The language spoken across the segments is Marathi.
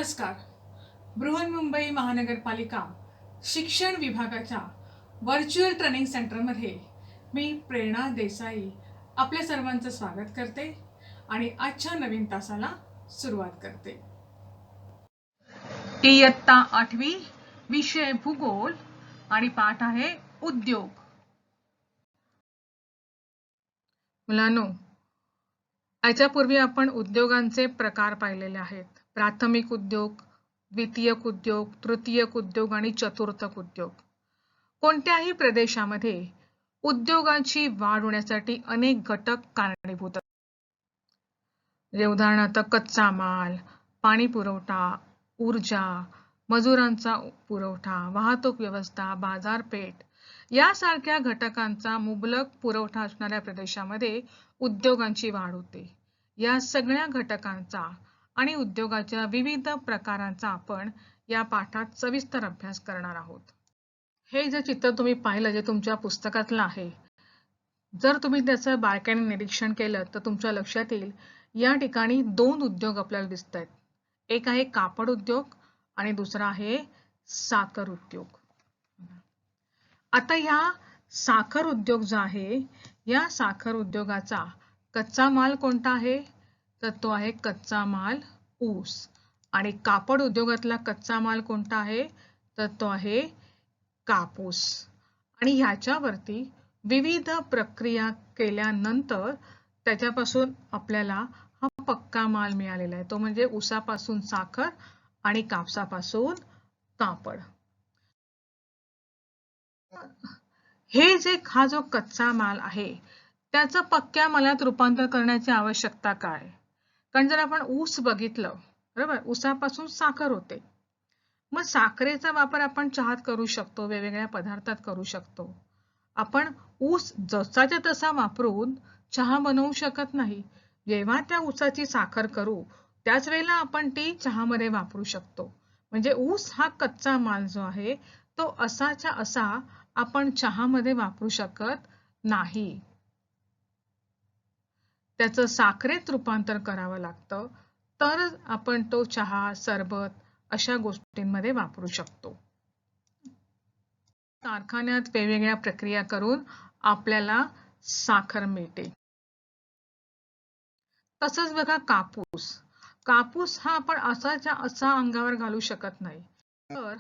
नमस्कार. बृहन्मुंबई महानगरपालिका शिक्षण विभागाच्या व्हर्च्युअल ट्रेनिंग सेंटरमध्ये मी प्रेरणा देसाई आपल्या सर्वांचं स्वागत करते आणि आजच्या नवीन तासाला सुरुवात करते. इयत्ता 8वी, विषय भूगोल आणि पाठ आहे उद्योग. मुलांनो, याच्यापूर्वी आपण उद्योगांचे प्रकार पाहिलेले आहेत. प्राथमिक उद्योग, द्वितीयक उद्योग, तृतीयक उद्योग आणि चतुर्थक उद्योग. कोणत्याही प्रदेशामध्ये उद्योगांची वाढ होण्यासाठी अनेक घटक कारणीभूत असतात. उदाहरणार्थ कच्चा माल, पाणी पुरवठा, ऊर्जा, मजुरांचा पुरवठा, वाहतूक व्यवस्था, बाजारपेठ यासारख्या घटकांचा मुबलक पुरवठा असणाऱ्या प्रदेशामध्ये उद्योगांची वाढ होते. या सगळ्या घटकांचा आणि उद्योगाच्या विविध प्रकारांचा आपण या पाठात सविस्तर अभ्यास करणार आहोत. हे जे चित्र तुम्ही पाहिलं, जे तुमच्या पुस्तकातलं आहे, जर तुम्ही त्याचं बारकाईने निरीक्षण केलं तर तुमच्या लक्षात येईल या ठिकाणी 2 उद्योग आपल्याला दिसत आहेत. एक आहे कापड उद्योग आणि दुसरा आहे साखर उद्योग. आता ह्या साखर उद्योग जो आहे, या साखर उद्योगाचा कच्चा माल कोणता आहे, तर तो आहे कच्चा माल ऊस. आणि कापड उद्योगातला कच्चा माल कोणता आहे, तर तो आहे कापूस. आणि ह्याच्यावरती विविध प्रक्रिया केल्यानंतर त्याच्यापासून आपल्याला हा पक्का माल मिळालेला आहे. तो म्हणजे ऊसापासून साखर आणि कापसापासून कापड. हे जे हा जो कच्चा माल आहे त्याचं पक्क्या मालात रूपांतर करण्याची आवश्यकता काय? कारण जर आपण ऊस बघितलं, बरोबर, ऊसापासून साखर होते. मग साखरेचा वापर आपण चहात करू शकतो, वेगवेगळ्या पदार्थात करू शकतो. आपण ऊस जसाच्या तसा वापरून चहा बनवू शकत नाही. जेव्हा त्या ऊसाची साखर करू त्याच वेळेला आपण ती चहामध्ये वापरू शकतो. म्हणजे ऊस हा कच्चा माल जो आहे तो असाच्या असा आपण चहामध्ये वापरू शकत नाही. त्याचं साखरेत रूपांतर करावं लागतं, तर आपण तो चहा, सरबत अशा गोष्टींमध्ये वापरू शकतो. कारखान्यात वेगवेगळ्या प्रक्रिया करून आपल्याला साखर मिळते. तसंच बघा कापूस. कापूस हा आपण असाच्या असा अंगावर घालू शकत नाही. तर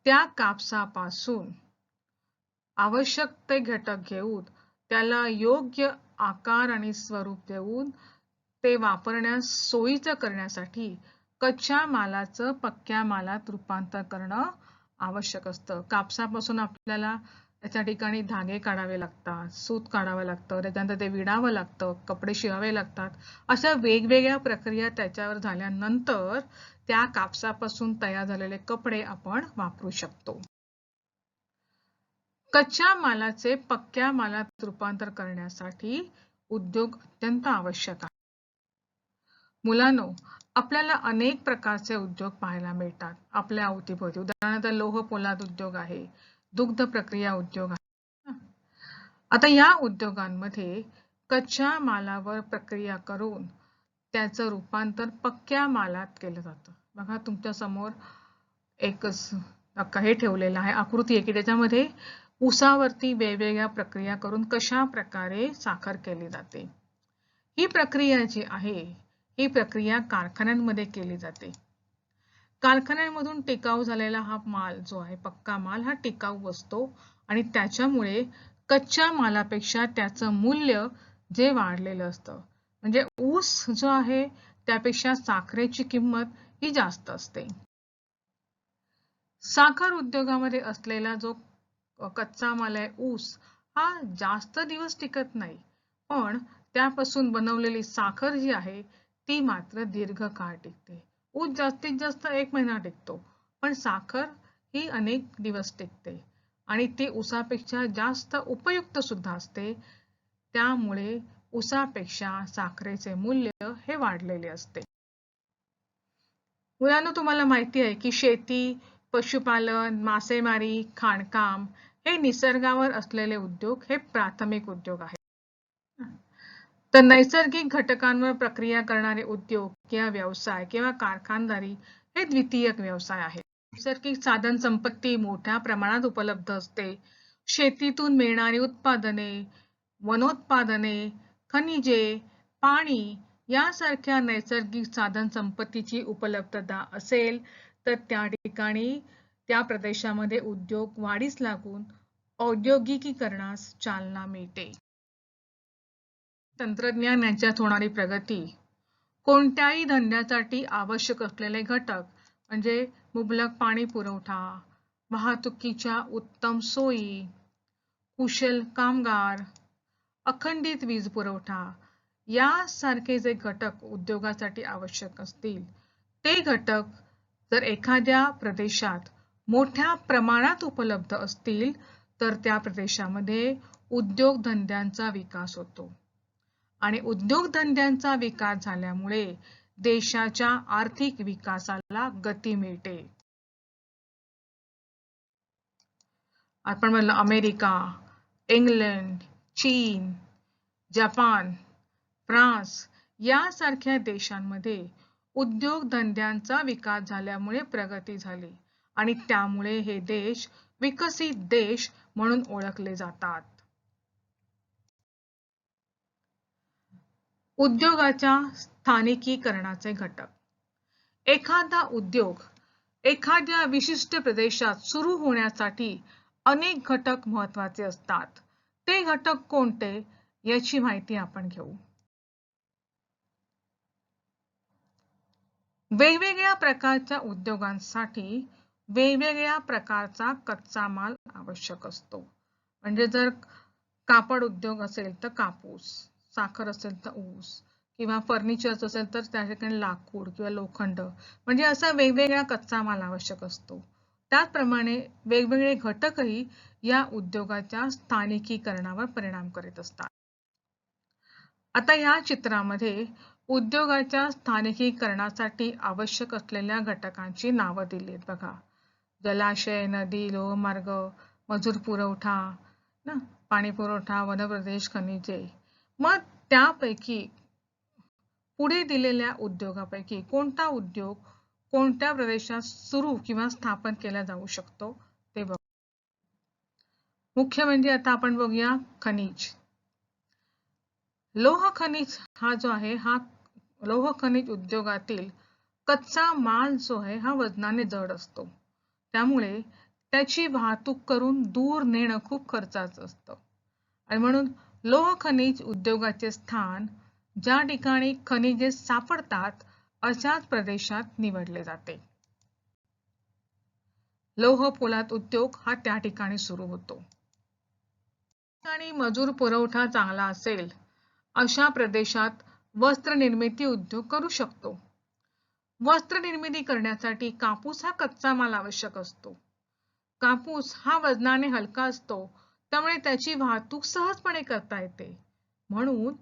त्या कापसापासून आवश्यक ते घटक घेऊन त्याला योग्य आकार आणि स्वरूप देऊन ते वापरण्यास सोयीचं करण्यासाठी कच्च्या मालाचं पक्क्या मालात रूपांतर करणं आवश्यक असतं. कापसापासून आपल्याला त्याच्या ठिकाणी धागे काढावे लागतात, सूत काढावं लागतं, त्याच्यानंतर ते विणावं लागतं, कपडे शिवावे लागतात. अशा वेगवेगळ्या प्रक्रिया त्याच्यावर झाल्यानंतर त्या कापसापासून तयार झालेले कपडे आपण वापरू शकतो. कच्च्या मालाचे पक्क्या मालात रूपांतर करण्यासाठी उद्योग अत्यंत आवश्यक आहे. मुलांनो, आपल्याला अनेक प्रकारचे उद्योग पाहायला मिळतात आपल्या अवतीभोवती. उदाहरणार्थ लोह पोलाद उद्योग आहे, दुग्ध प्रक्रिया उद्योग आहे. आता या उद्योगांमध्ये कच्च्या मालावर प्रक्रिया करून त्याचं रूपांतर पक्क्या मालात केलं जातं. बघा तुमच्या समोर एकच हे ठेवलेलं आहे, आकृती आहे की त्याच्यामध्ये ऊसावरती वेगवेगळ्या प्रक्रिया करून कशा प्रकारे साखर केली जाते. ही प्रक्रिया जी आहे, ही प्रक्रिया कारखान्यांमध्ये केली जाते. कारखान्यांमधून टिकाऊ झालेला हा माल जो आहे, पक्का माल, हा टिकाऊ असतो आणि त्याच्यामुळे कच्च्या मालापेक्षा त्याचं मूल्य जे वाढलेलं असतं. म्हणजे ऊस जो आहे त्यापेक्षा साखरेची किंमत ही जास्त असते. साखर उद्योगामध्ये असलेला जो कच्चा माल आहे ऊस, हा जास्त दिवस टिकत नाही, पण त्यापासून बनवलेली साखर जी आहे ती मात्र दीर्घकाळ टिकते. ऊस जास्तीत जास्त 1 महिना टिकतो, पण साखर ही अनेक दिवस टिकते आणि ती ऊसापेक्षा जास्त उपयुक्त सुद्धा असते. त्यामुळे ऊसापेक्षा साखरेचे मूल्य हे वाढलेले असते. मुलांनो, तुम्हाला माहिती आहे की शेती, पशुपालन, मासेमारी, खाणकाम हे निसर्गावर असलेले उद्योग हे प्राथमिक उद्योग आहेत. तर नैसर्गिक घटकांवर प्रक्रिया करणारे उद्योग किंवा व्यवसाय किंवा कारखानदारी हे द्वितीयक व्यवसाय आहेत. नैसर्गिक साधन संपत्ती मोठ्या प्रमाणात उपलब्ध असते. शेतीतून मिळणारी उत्पादने, वनोत्पादने, खनिजे, पाणी यासारख्या नैसर्गिक साधन संपत्तीची उपलब्धता असेल तर त्या ठिकाणी त्या प्रदेशामध्ये उद्योग वाढीस लागून औद्योगिकीकरणास चालना मिळते. तंत्रज्ञान यांच्यात होणारी प्रगती, कोणत्याही धंद्यासाठी आवश्यक असलेले घटक म्हणजे मुबलक पाणी पुरवठा, वाहतुकीच्या उत्तम सोयी, कुशल कामगार, अखंडित वीज पुरवठा यासारखे जे घटक उद्योगासाठी आवश्यक असतील ते घटक जर एखाद्या प्रदेशात मोठ्या प्रमाणात उपलब्ध असतील तर त्या प्रदेशामध्ये उद्योगधंद्यांचा विकास होतो आणि उद्योगधंद्यांचा विकास झाल्यामुळे देशाच्या आर्थिक विकासाला गती मिळते. आपण म्हणलं अमेरिका, इंग्लंड, चीन, जपान, फ्रान्स यासारख्या देशांमध्ये उद्योगधंद्यांचा विकास झाल्यामुळे प्रगती झाली आणि त्यामुळे हे देश विकसित देश म्हणून ओळखले जातात. उद्योगाच्या स्थानिकीकरणाचे घटक, एखादा उद्योग एखाद्या विशिष्ट प्रदेशात सुरू होण्यासाठी अनेक घटक महत्त्वाचे असतात. ते घटक कोणते याची माहिती आपण घेऊ. वेगवेगळ्या प्रकारच्या उद्योगांसाठी वेगवेगळ्या प्रकारचा कच्चा माल आवश्यक असतो. म्हणजे जर कापड उद्योग असेल तर कापूस, साखर असेल तर ऊस किंवा फर्निचर असेल तर त्या ठिकाणी लाकूड किंवा लोखंड म्हणजे असा वेगवेगळा कच्चा माल आवश्यक असतो. त्याचप्रमाणे वेगवेगळे घटकही या उद्योगाच्या स्थानिकीकरणावर परिणाम करीत असतात. आता या चित्रामध्ये उद्योगाच्या स्थानिकीकरणासाठी आवश्यक असलेल्या घटकांची नावं दिली आहेत बघा. जलाशय, नदी, लोहमार्ग, मजूर पुरवठा, पाणी पुरवठा, वनप्रदेश, खनिजे. मग त्यापैकी पुढे दिलेल्या उद्योगापैकी कोणता उद्योग कोणत्या प्रदेशात सुरू किंवा स्थापन केला जाऊ शकतो ते बघू. मुख्य म्हणजे आता आपण बघूया खनिज. लोह खनिज हा जो आहे हा लोह खनिज उद्योगातील कच्चा माल जो आहे हा वजनाने जड असतो. त्यामुळे त्याची वाहतूक करून दूर नेणं खूप खर्चाचं असतं आणि म्हणून लोह खनिज उद्योगाचे स्थान ज्या ठिकाणी खनिजे सापडतात अशाच प्रदेशात निवडले जाते. लोह पोलाद उद्योग हा त्या ठिकाणी सुरू होतो. आणि मजूर पुरवठा चांगला असेल अशा प्रदेशात वस्त्र निर्मिती उद्योग करू शकतो. वस्त्र निर्मिती करण्यासाठी कापूस हा कच्चा माल आवश्यक असतो. कापूस हा वजनाने हलका असतो त्यामुळे त्याची वाहतूक सहजपणे करता येते. म्हणून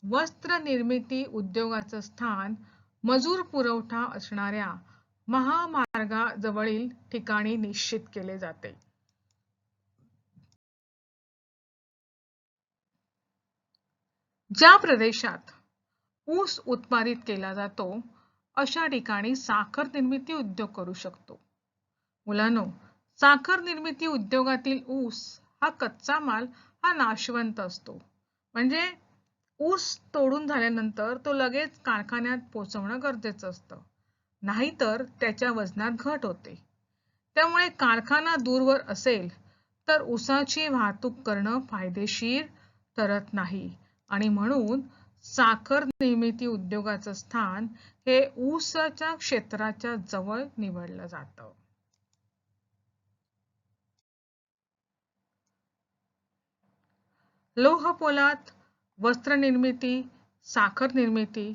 वस्त्र निर्मिती उद्योगाचं स्थान मजूर पुरवठा असणाऱ्या महामार्गाजवळील ठिकाणी निश्चित केले जाते. ज्या प्रदेशात ऊस उत्पादित केला जातो अशा ठिकाणी साखर निर्मिती उद्योग करू शकतो. मुलांनो, साखर निर्मिती उद्योगातील ऊस हा कच्चा माल हा नाशवंत असतो. म्हणजे ऊस तोडून झाल्यानंतर तो लगेच कारखान्यात पोहोचवणं गरजेचं असतं. नाहीतर त्याच्या वजनात घट होते. त्यामुळे कारखाना दूरवर असेल तर ऊसाची वाहतूक करणं फायदेशीर ठरत नाही आणि म्हणून साखर निर्मिती उद्योगाचं स्थान हे ऊसाच्या क्षेत्राच्या जवळ निवडलं जातं. लोह पोलाद, वस्त्र निर्मिती, साखर निर्मिती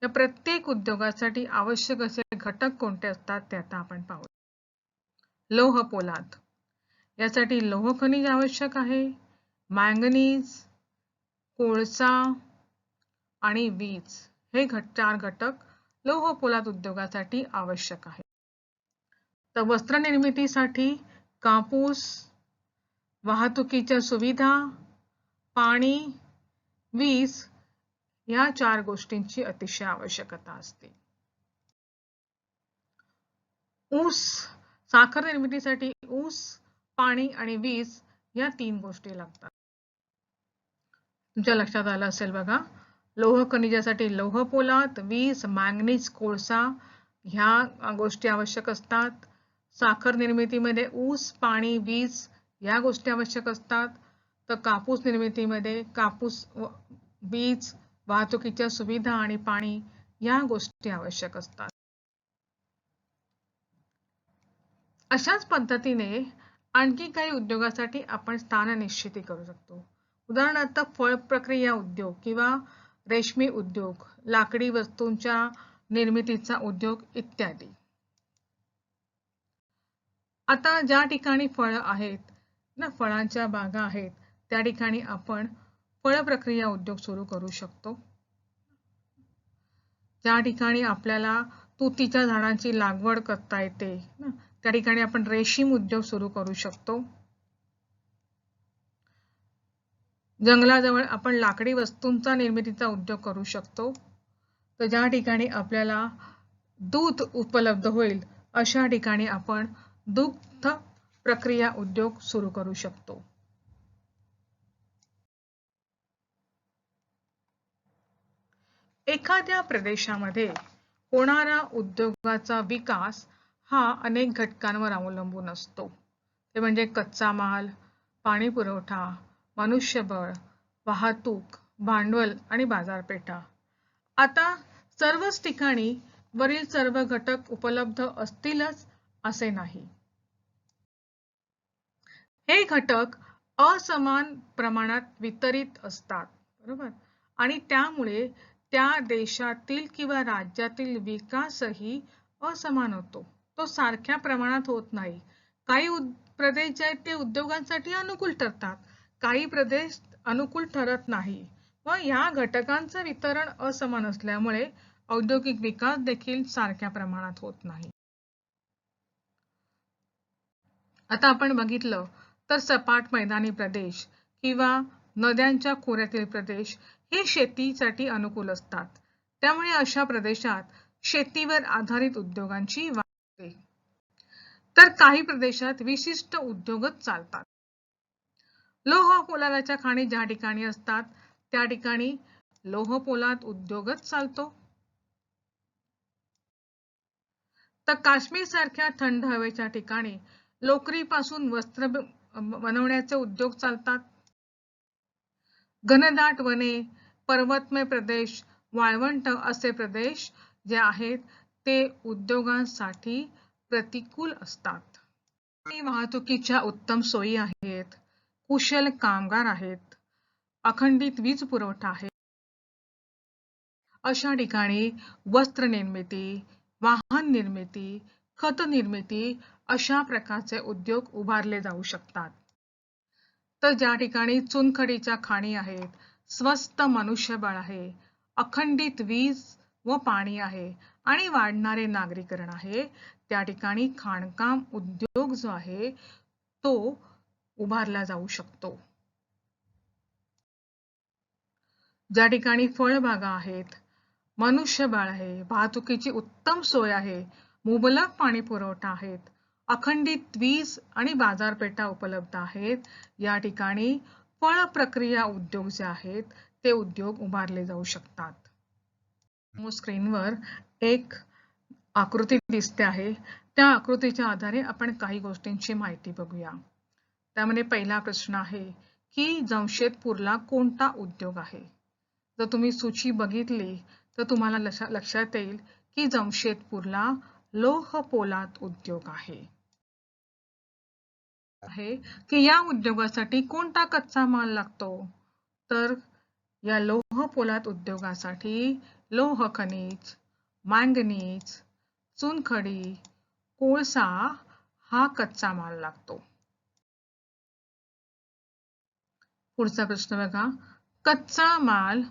या प्रत्येक उद्योगासाठी आवश्यक असे घटक कोणते असतात ते आता आपण पाहू. लोह पोलाद यासाठी लोह खनिज आवश्यक आहे. मॅंगनीज, कोळसा आणि वीज हे 4 घटक लोह पोलाद उद्योगासाठी आवश्यक आहेत. तर वस्त्र निर्मितीसाठी कापूस, वाहतुकीच्या सुविधा, पाणी, वीज या 4 गोष्टींची अतिशय आवश्यकता असते. ऊस, साखर निर्मितीसाठी ऊस, पाणी आणि वीज या 3 गोष्टी लागतात. तुमच्या लक्षात आलं असेल बघा. लोह खनिजासाठी लोह पोलाद, वीज, मॅंगनीज, कोळसा ह्या गोष्टी आवश्यक असतात. साखर निर्मितीमध्ये ऊस, पाणी, वीज या गोष्टी आवश्यक असतात. तर कापूस निर्मितीमध्ये कापूस, वीज, वाहतुकीच्या सुविधा आणि पाणी या गोष्टी आवश्यक असतात. अशाच पद्धतीने आणखी काही उद्योगासाठी आपण स्थान निश्चिती करू शकतो. उदाहरणार्थ फळ प्रक्रिया उद्योग किंवा रेशमी उद्योग, लाकडी वस्तूंच्या निर्मितीचा उद्योग इत्यादी. आता ज्या ठिकाणी फळं आहेत ना, फळांच्या बागा आहेत, त्या ठिकाणी आपण फळ प्रक्रिया उद्योग सुरू करू शकतो. ज्या ठिकाणी आपल्याला तुतीच्या झाडांची लागवड करता येते ना, त्या ठिकाणी आपण रेशीम उद्योग सुरू करू शकतो. जंगलाजवळ आपण लाकडी वस्तूंचा निर्मितीचा उद्योग करू शकतो. तर ज्या ठिकाणी आपल्याला दूध उपलब्ध होईल अशा ठिकाणी आपण दुग्ध प्रक्रिया उद्योग सुरू करू शकतो. एखाद्या प्रदेशामध्ये होणारा उद्योगाचा विकास हा अनेक घटकांवर अवलंबून असतो. ते म्हणजे कच्चा माल, पाणी पुरवठा, मनुष्यबळ, वाहतूक, भांडवल आणि बाजारपेठा. आता सर्वच ठिकाणी वरील सर्व घटक उपलब्ध असतीलच असे नाही. हे घटक असमान प्रमाणात वितरित असतात, बरोबर? आणि त्यामुळे त्या देशातील किंवा राज्यातील विकासही असमान होतो. तो सारख्या प्रमाणात होत नाही. काही प्रदेश जे आहेत ते उद्योगांसाठी अनुकूल ठरतात, काही प्रदेश अनुकूल ठरत नाही. व या घटकांचं वितरण असमान असल्यामुळे औद्योगिक विकास देखील सारख्या प्रमाणात होत नाही. आता आपण बघितलं तर सपाट मैदानी प्रदेश किंवा नद्यांच्या खोऱ्यातील प्रदेश हे शेतीसाठी अनुकूल असतात. त्यामुळे अशा प्रदेशात शेतीवर आधारित उद्योगांची वाढ होते. तर काही प्रदेशात विशिष्ट उद्योगच चालतात. लोह पोलादाच्या खाणी ज्या ठिकाणी असतात त्या ठिकाणी लोह पोलाद उद्योगच चालतो. तर काश्मीर सारख्या थंड हवेच्या ठिकाणी लोकरीपासून वस्त्र बनवण्याचे उद्योग चालतात. घनदाट वने, पर्वतमय प्रदेश, वाळवंट असे प्रदेश जे आहेत ते उद्योगांसाठी प्रतिकूल असतात. वाहतुकीच्या उत्तम सोयी आहेत, कुशल कामगार आहेत, अखंडित वीज पुरवठा आहे. अशा ठिकाणी वस्त्र निर्मिती, वाहन निर्मिती, खत निर्मिती अशा प्रकारचे उद्योग उभारले जाऊ शकतात. तर ज्या ठिकाणी चुनखडीच्या खाणी आहेत, स्वस्त मनुष्यबळ आहे, अखंडित वीज व पाणी आहे आणि वाढणारे नागरीकरण आहे, त्या ठिकाणी खाणकाम उद्योग जो आहे तो उभारला जाऊ शकतो. ज्या ठिकाणी फळबागा आहेत, मनुष्यबळ आहे, वाहतुकीची उत्तम सोय आहे, मुबलक पाणी पुरवठा आहेत, अखंडित वीज आणि बाजारपेठा उपलब्ध आहेत, या ठिकाणी फळ प्रक्रिया उद्योग जे आहेत ते उद्योग उभारले जाऊ शकतात. स्क्रीनवर एक आकृती दिसते आहे. त्या आकृतीच्या आधारे आपण काही गोष्टींची माहिती बघूया. त्यामध्ये पहिला प्रश्न आहे की जमशेदपूरला कोणता उद्योग आहे? जर तुम्ही सूची बघितली तर तुम्हाला लक्षात येईल की जमशेदपूरला लोह पोलाद उद्योग आहे. की या उद्योगासाठी कोणता कच्चा माल लागतो? तर या लोह पोलाद उद्योगासाठी लोह खनिज, मॅंगनीज, चुनखडी, कोळसा हा कच्चा माल लागतो. पुढचा प्रश्न बघा, कच्चा माल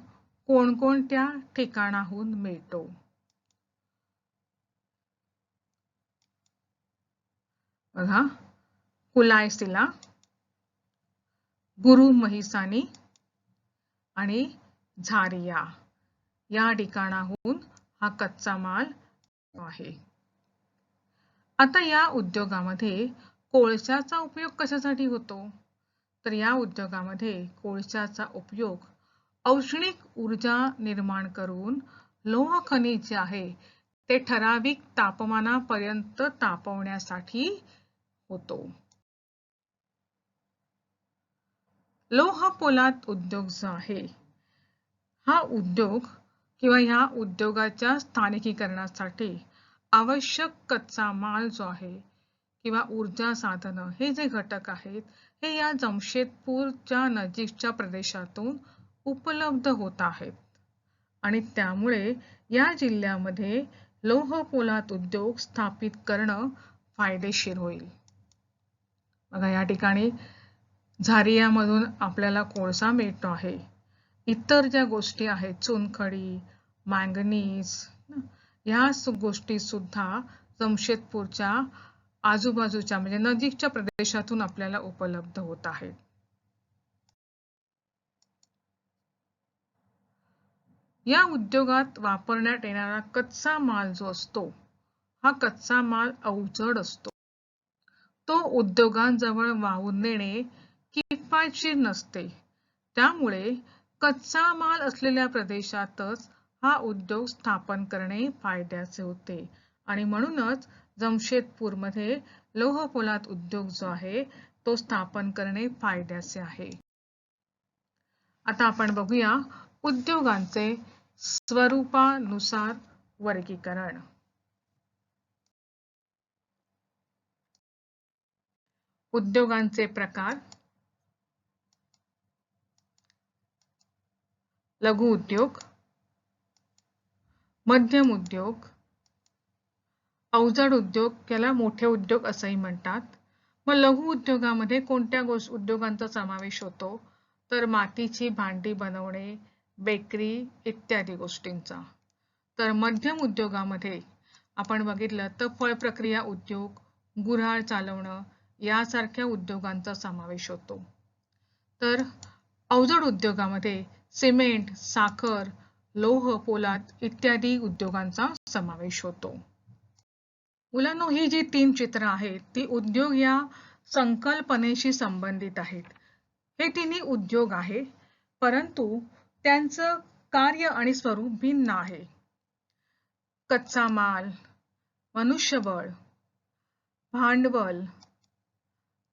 कोणकोणत्या ठिकाणाहून मिळतो? बघा, कुलायसिला, गुरु महिसानी आणि झारिया या ठिकाणाहून हा कच्चा माल आहे. आता या उद्योगामध्ये कोळशाचा उपयोग कशासाठी होतो? तर या उद्योगामध्ये कोळशाचा उपयोग औष्णिक ऊर्जा निर्माण करून लोह खनिज जे आहे ते ठराविक तापमानापर्यंत तापवण्यासाठी होतो. लोह पोलाद उद्योग जो आहे हा उद्योग किंवा ह्या उद्योगाच्या स्थानिकीकरणासाठी आवश्यक कच्चा माल जो आहे किंवा ऊर्जा साधनं हे जे घटक आहेत हे या जमशेदपूरच्या नजीकच्या प्रदेशातून उपलब्ध होत आहेत आणि त्यामुळे या जिल्ह्यामध्ये लोह पोलाद उद्योग स्थापित करणं फायदेशीर होईल. बघा या ठिकाणी झारियामधून आपल्याला कोळसा मिळतो आहे. इतर ज्या गोष्टी आहेत चुनखडी, मॅंगनीज या गोष्टी सुद्धा जमशेदपूरच्या आजूबाजूच्या म्हणजे नजीकच्या प्रदेशातून आपल्याला उपलब्ध होत आहेत. या उद्योगात वापरण्यात येणारा कच्चा माल जो असतो हा कच्चा माल अवजड असतो. तो उद्योगांजवळ वाहून नेणे किफायतशीर नसते. त्यामुळे कच्चा माल असलेल्या प्रदेशातच हा उद्योग स्थापन करणे फायद्याचे होते आणि म्हणूनच जमशेदपूरमध्ये लोह पोलाद उद्योग जो आहे तो स्थापन करणे फायद्याचे आहे. आता आपण बघूया उद्योगांचे स्वरूपानुसार वर्गीकरण. उद्योगांचे प्रकार. लघु उद्योग, मध्यम उद्योग, अवजड उद्योग याला मोठे उद्योग असंही म्हणतात. मग लघु उद्योगामध्ये कोणत्या उद्योगांचा समावेश होतो तर मातीची भांडी बनवणे, बेकरी इत्यादी गोष्टींचा. तर मध्यम उद्योगामध्ये आपण बघितलं तर फळ प्रक्रिया उद्योग, गुऱ्हाळ चालवणं यासारख्या उद्योगांचा समावेश होतो. तर अवजड उद्योगामध्ये सिमेंट, साखर, लोह पोलाद इत्यादी उद्योगांचा समावेश होतो. मुलांनो ही जी 3 चित्र आहेत ती उद्योग या संकल्पनेशी संबंधित आहेत. हे तिन्ही उद्योग आहे परंतु त्यांचं कार्य आणि स्वरूप भिन्न आहे. कच्चा माल, मनुष्यबळ, भांडवल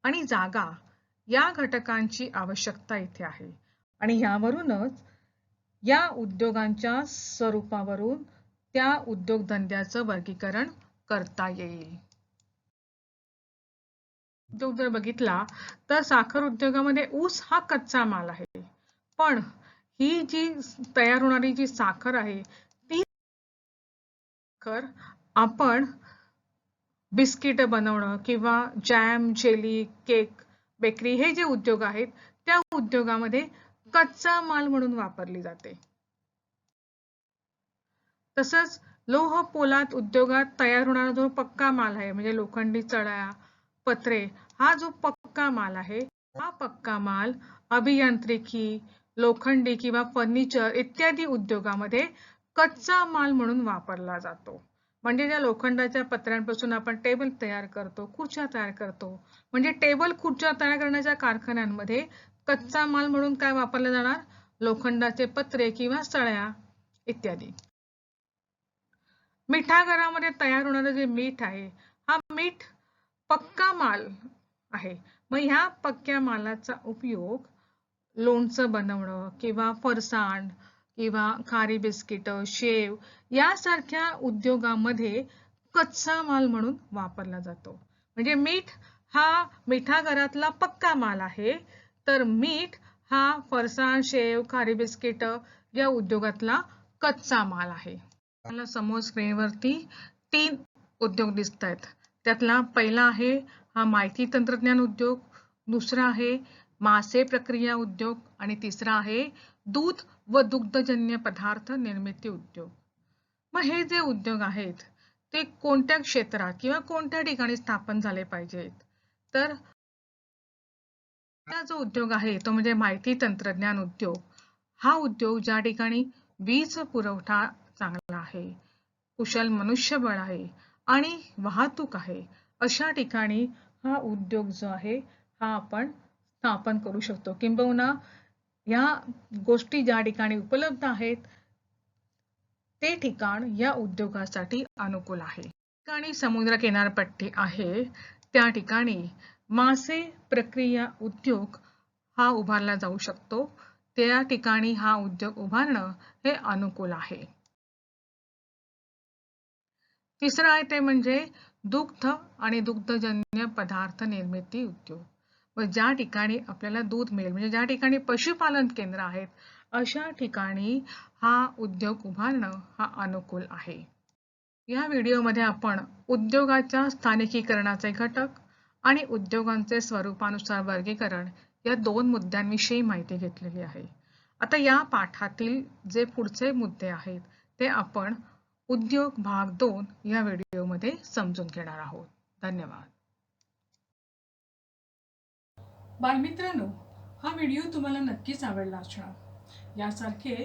आणि जागा या घटकांची आवश्यकता इथे आहे आणि ह्यावरूनच या उद्योगांच्या स्वरूपावरून त्या उद्योगधंद्याचं वर्गीकरण करता येईल. उद्योग जर बघितला तर साखर उद्योगामध्ये ऊस हा कच्चा माल आहे पण ही जी तयार होणारी जी साखर आहे ती साखर आपण बिस्किट बनवणं किंवा जॅम, जेली, केक, बेकरी हे जे उद्योग आहेत त्या उद्योगामध्ये कच्चा माल म्हणून वापरली जाते. तसंच लोह पोलाद उद्योगात तयार होणारा जो पक्का माल आहे म्हणजे लोखंडी चळ्या, पत्रे हा जो पक्का माल आहे हा पक्का माल अभियांत्रिकी, लोखंडी किंवा फर्निचर इत्यादी उद्योगामध्ये कच्चा माल म्हणून वापरला जातो. म्हणजे त्या लोखंडाच्या पत्र्यांपासून आपण टेबल तयार करतो, खुर्च्या तयार करतो. म्हणजे टेबल खुर्च्या तयार करण्याच्या कारखान्यांमध्ये कच्चा माल म्हणून काय वापरला जाणार? लोखंडाचे पत्रे किंवा सळ्या इत्यादी. मिठागरामध्ये तयार होणारे जे मीठ आहे हा मीठ पक्का माल आहे. मग ह्या पक्क्या मालाचा उपयोग लोणचं बनवणं किंवा फरसाण किंवा खारी बिस्किट, शेव यासारख्या उद्योगामध्ये कच्चा माल म्हणून वापरला जातो. म्हणजे मीठ हा मिठागरातला पक्का माल आहे तर मीठ हा फरसाण, शेव, खारी बिस्किट या उद्योगातला कच्चा माल आहे. मला समोर स्क्रीनवरती 3 उद्योग दिसत आहेत. त्यातला पहिला आहे हा माहिती तंत्रज्ञान उद्योग, दुसरा आहे मासे प्रक्रिया उद्योग आणि तिसरा आहे दूध व दुग्धजन्य पदार्थ निर्मिती उद्योग. मग हे जे उद्योग आहेत ते कोणत्या क्षेत्रात किंवा कोणत्या ठिकाणी स्थापन झाले पाहिजेत तर जो उद्योग आहे तो म्हणजे माहिती तंत्रज्ञान उद्योग. हा उद्योग ज्या ठिकाणी वीज पुरवठा चांगला आहे, कुशल मनुष्यबळ आहे आणि वाहतूक आहे, अशा ठिकाणी हा उद्योग जो आहे हा आपण स्थापन करू शकतो. किंबहुना या गोष्टी ज्या ठिकाणी उपलब्ध आहेत ते ठिकाण या उद्योगासाठी अनुकूल आहे. ठिकाणी समुद्र किनारपट्टी आहे त्या ठिकाणी मासे प्रक्रिया उद्योग हा उभारला जाऊ शकतो. त्या ठिकाणी हा उद्योग उभारणं हे अनुकूल आहे. तिसरं आहे ते म्हणजे दुग्ध आणि दुग्धजन्य पदार्थ निर्मिती उद्योग. व ज्या ठिकाणी आपल्याला दूध मिळेल म्हणजे ज्या ठिकाणी पशुपालन केंद्र आहेत अशा ठिकाणी हा उद्योग उभारणं हा अनुकूल आहे. या व्हिडिओमध्ये आपण उद्योगाच्या स्थानिकीकरणाचे घटक आणि उद्योगांचे स्वरूपानुसार वर्गीकरण या 2 मुद्द्यांविषयी माहिती घेतलेली आहे. आता या पाठातील जे पुढचे मुद्दे आहेत ते आपण उद्योग भाग 2 या व्हिडिओमध्ये समजून घेणार आहोत. धन्यवाद. बालमित्रांनो, हा व्हिडिओ तुम्हाला नक्कीच आवडला असणार. यासारखे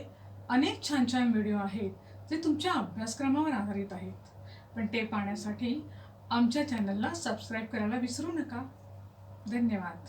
अनेक छान छान व्हिडिओ आहेत जे तुमच्या अभ्यासक्रमावर आधारित आहेत. पण ते पाहण्यासाठी आमच्या चॅनलला सबस्क्राईब करायला विसरू नका. धन्यवाद.